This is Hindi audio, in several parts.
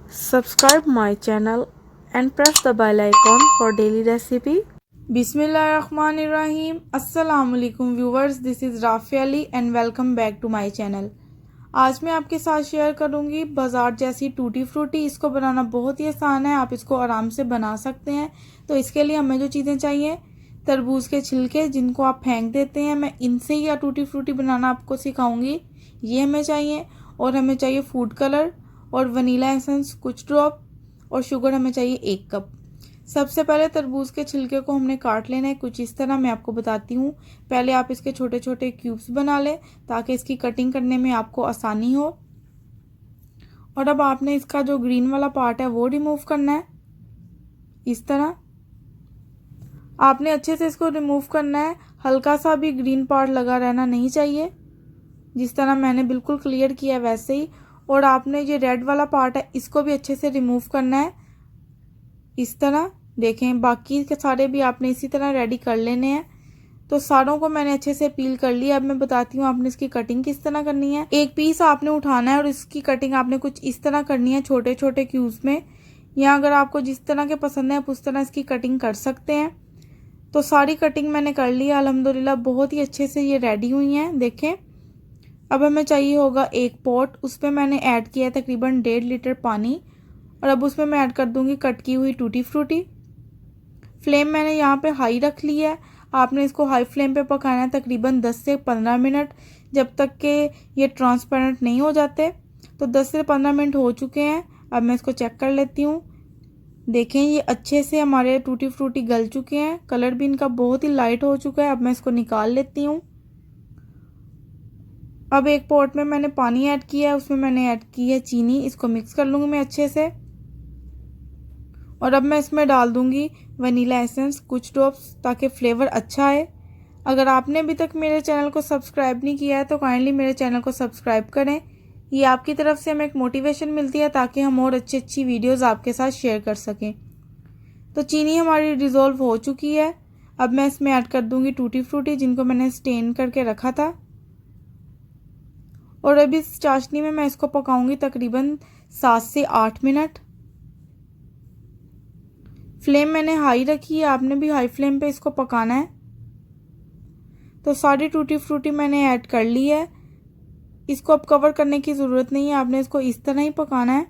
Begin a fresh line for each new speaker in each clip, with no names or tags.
Subscribe my channel and press the bell icon for daily recipe.
बिस्मिल्लाहिर्रहमानिर्रहीम। अस्सलाम वालेकुम viewers, this is Rafia Ali and welcome back to my channel. आज मैं आपके साथ शेयर करूंगी बाजार जैसी टूटी फ्रूटी। इसको बनाना बहुत ही आसान है, आप इसको आराम से बना सकते हैं। तो इसके लिए हमें जो चीज़ें चाहिए, तरबूज के छिलके जिनको आप फेंक देते हैं, मैं इनसे ही टूटी फ्रूटी बनाना आपको सिखाऊंगी, ये हमें चाहिए। और हमें चाहिए फूड कलर और वनीला एसेंस कुछ ड्रॉप, और शुगर हमें चाहिए 1 कप। सबसे पहले तरबूज के छिलके को हमने काट लेना है कुछ इस तरह, मैं आपको बताती हूँ। पहले आप इसके छोटे छोटे क्यूब्स बना लें ताकि इसकी कटिंग करने में आपको आसानी हो। और अब आपने इसका जो ग्रीन वाला पार्ट है वो रिमूव करना है। इस तरह आपने अच्छे से इसको रिमूव करना है, हल्का सा भी ग्रीन पार्ट लगा रहना नहीं चाहिए। जिस तरह मैंने बिल्कुल क्लियर किया है वैसे ही। और आपने ये रेड वाला पार्ट है इसको भी अच्छे से रिमूव करना है। इस तरह देखें, बाकी के सारे भी आपने इसी तरह रेडी कर लेने हैं। तो सारों को मैंने अच्छे से पील कर लिया। अब मैं बताती हूँ आपने इसकी कटिंग किस तरह करनी है। एक पीस आपने उठाना है और इसकी कटिंग आपने कुछ इस तरह करनी है, छोटे छोटे क्यूब्स में। या अगर आपको जिस तरह के पसंद है आप उस तरह इसकी कटिंग कर सकते हैं। तो सारी कटिंग मैंने कर ली है अल्हम्दुलिल्लाह, बहुत ही अच्छे से ये रेडी हुई हैं। देखें, अब हमें चाहिए होगा एक पॉट, उस पर मैंने ऐड किया है तकरीबन 1.5 लीटर पानी। और अब उसमें मैं ऐड कर दूंगी कट की हुई टूटी फ्रूटी। फ्लेम मैंने यहाँ पे हाई रख ली है। आपने इसको हाई फ्लेम पे पकाना है तकरीबन 10 से 15 मिनट, जब तक कि ये ट्रांसपेरेंट नहीं हो जाते। तो 10 से 15 मिनट हो चुके हैं। अब मैं इसको चेक कर लेती हूँ। देखें, ये अच्छे से हमारे टूटी फ्रूटी गल चुके हैं, कलर भी इनका बहुत ही लाइट हो चुका है। अब मैं इसको निकाल लेती हूँ। अब एक पॉट में मैंने पानी ऐड किया है, उसमें मैंने ऐड की है चीनी। इसको मिक्स कर लूँगी मैं अच्छे से। और अब मैं इसमें डाल दूंगी वनीला एसेंस कुछ ड्रॉप्स ताकि फ्लेवर अच्छा आए। अगर आपने अभी तक मेरे चैनल को सब्सक्राइब नहीं किया है तो काइंडली मेरे चैनल को सब्सक्राइब करें। ये आपकी तरफ से हमें एक मोटिवेशन मिलती है ताकि हम और अच्छी अच्छी वीडियोस आपके साथ शेयर कर सकें। तो चीनी हमारी डिज़ोल्व हो चुकी है। अब मैं इसमें ऐड कर दूंगी टूटी फ्रूटी जिनको मैंने स्टेन करके रखा था। और अब इस चाशनी में मैं इसको पकाऊंगी तकरीबन 7 से 8 मिनट। फ्लेम मैंने हाई रखी है, आपने भी हाई फ्लेम पे इसको पकाना है। तो सारी टूटी फ्रूटी मैंने ऐड कर ली है। इसको अब कवर करने की ज़रूरत नहीं है, आपने इसको इस तरह ही पकाना है।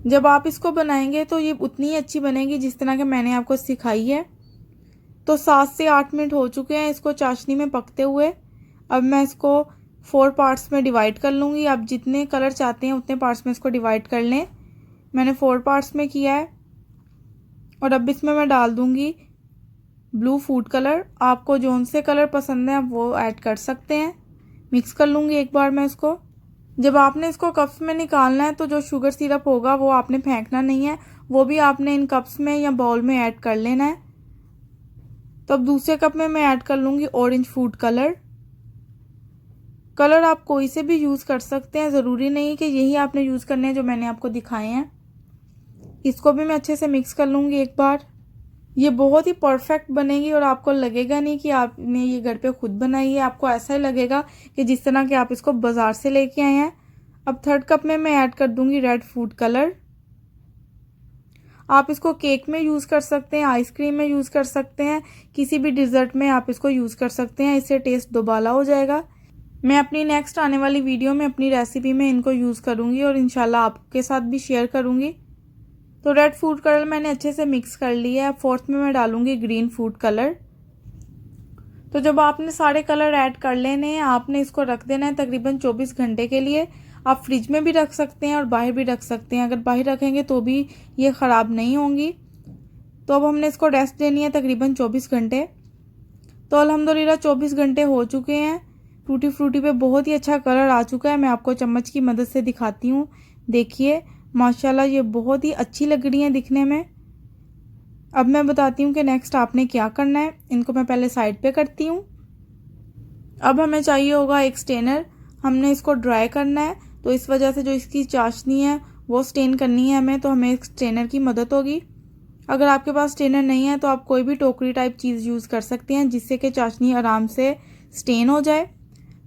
जब आप इसको बनाएंगे तो ये उतनी ही अच्छी बनेगी जिस तरह के मैंने आपको सिखाई है। तो 7 से 8 मिनट हो चुके हैं इसको चाशनी में पकते हुए। अब मैं इसको 4 पार्ट्स में डिवाइड कर लूँगी। आप जितने कलर चाहते हैं उतने पार्ट्स में इसको डिवाइड कर लें। मैंने 4 पार्ट्स में किया है। और अब इसमें मैं डाल दूंगी ब्लू फूड कलर। आपको जौन से कलर पसंद है आप वो ऐड कर सकते हैं। मिक्स कर लूँगी एक बार मैं इसको। जब आपने इसको कप्स में निकालना है तो जो शुगर सिरप होगा वो आपने फेंकना नहीं है, वो भी आपने इन कप्स में या बाउल में ऐड कर लेना है। तो अब दूसरे कप में मैं ऐड कर लूँगी ऑरेंज फूड कलर। कलर आप कोई से भी यूज़ कर सकते हैं, ज़रूरी नहीं कि यही आपने यूज़ करने हैं जो मैंने आपको दिखाए हैं। इसको भी मैं अच्छे से मिक्स कर लूँगी एक बार। ये बहुत ही परफेक्ट बनेगी और आपको लगेगा नहीं कि आपने ये घर पे खुद बनाई है, आपको ऐसा ही लगेगा कि जिस तरह के आप इसको बाज़ार से लेके आए हैं। अब 3rd कप में मैं ऐड कर दूंगी रेड फूड कलर। आप इसको केक में यूज़ कर सकते हैं, आइसक्रीम में यूज़ कर सकते हैं, किसी भी डिज़र्ट में आप इसको यूज़ कर सकते हैं। इससे टेस्ट दोबाला हो जाएगा। मैं अपनी नेक्स्ट आने वाली वीडियो में अपनी रेसिपी में इनको यूज़ करूँगी और इंशाल्लाह आपके साथ भी शेयर करूँगी। तो रेड फूड कलर मैंने अच्छे से मिक्स कर लिया है। 4th में मैं डालूंगी ग्रीन फूड कलर। तो जब आपने सारे कलर ऐड कर लेने हैं, आपने इसको रख देना है तकरीबन 24 घंटे के लिए। आप फ्रिज में भी रख सकते हैं और बाहर भी रख सकते हैं। अगर बाहर रखेंगे तो भी ये ख़राब नहीं होंगी। तो अब हमने इसको रेस्ट देनी है तकरीबन 24 घंटे। तो अल्हम्दुलिल्लाह 24 घंटे हो चुके हैं। टूटी फ्रूटी पे बहुत ही अच्छा कलर आ चुका है। मैं आपको चम्मच की मदद से दिखाती हूँ। देखिए माशाल्लाह ये बहुत ही अच्छी लग रही हैं दिखने में। अब मैं बताती हूँ कि नेक्स्ट आपने क्या करना है। इनको मैं पहले साइड पे करती हूँ। अब हमें चाहिए होगा एक स्टेनर। हमने इसको ड्राई करना है, तो इस वजह से जो इसकी चाशनी है वो स्टेन करनी है हमें, तो हमें एक स्टेनर की मदद होगी। अगर आपके पास स्टेनर नहीं है तो आप कोई भी टोकरी टाइप चीज़ यूज़ कर सकते हैं जिससे कि चाशनी आराम से स्टेन हो जाए।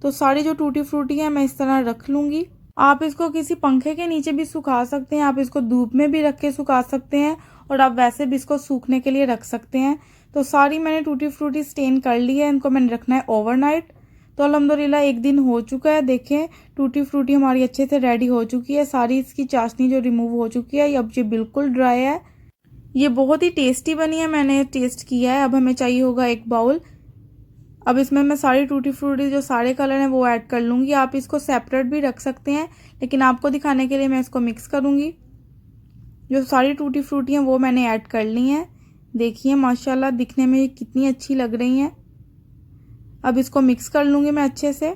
तो सारी जो टूटी फ्रूटी है मैं इस तरह रख लूँगी। आप इसको किसी पंखे के नीचे भी सुखा सकते हैं, आप इसको धूप में भी रख के सुखा सकते हैं और आप वैसे भी इसको सूखने के लिए रख सकते हैं। तो सारी मैंने टूटी फ्रूटी स्टेन कर ली है, इनको मैंने रखना है ओवरनाइट। तो अल्हम्दुलिल्लाह एक दिन हो चुका है। देखें टूटी फ्रूटी हमारी अच्छे से रेडी हो चुकी है, सारी इसकी चाशनी जो रिमूव हो चुकी है। अब ये बिल्कुल ड्राई है, ये बहुत ही टेस्टी बनी है, मैंने टेस्ट किया है। अब हमें चाहिए होगा एक बाउल। अब इसमें मैं सारी टूटी फ्रूटी जो सारे कलर हैं वो ऐड कर लूँगी। आप इसको सेपरेट भी रख सकते हैं, लेकिन आपको दिखाने के लिए मैं इसको मिक्स करूँगी। जो सारी टूटी फ्रूटी हैं वो मैंने ऐड कर ली हैं। देखिए माशाल्लाह दिखने में ये कितनी अच्छी लग रही हैं। अब इसको मिक्स कर लूँगी मैं अच्छे से।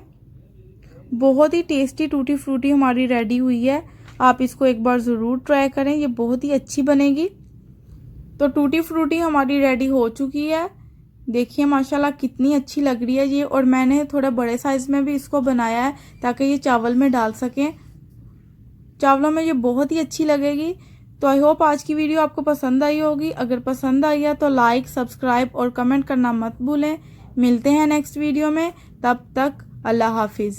बहुत ही टेस्टी टूटी फ्रूटी हमारी रेडी हुई है, आप इसको एक बार ज़रूर ट्राई करें, ये बहुत ही अच्छी बनेगी। तो टूटी फ्रूटी हमारी रेडी हो चुकी है। देखिए माशाल्लाह कितनी अच्छी लग रही है ये, और मैंने थोड़ा बड़े साइज़ में भी इसको बनाया है ताकि ये चावल में डाल सकें। चावलों में ये बहुत ही अच्छी लगेगी। तो आई होप आज की वीडियो आपको पसंद आई होगी। अगर पसंद आई है तो लाइक, सब्सक्राइब और कमेंट करना मत भूलें। मिलते हैं नेक्स्ट वीडियो में, तब तक अल्लाह हाफिज़।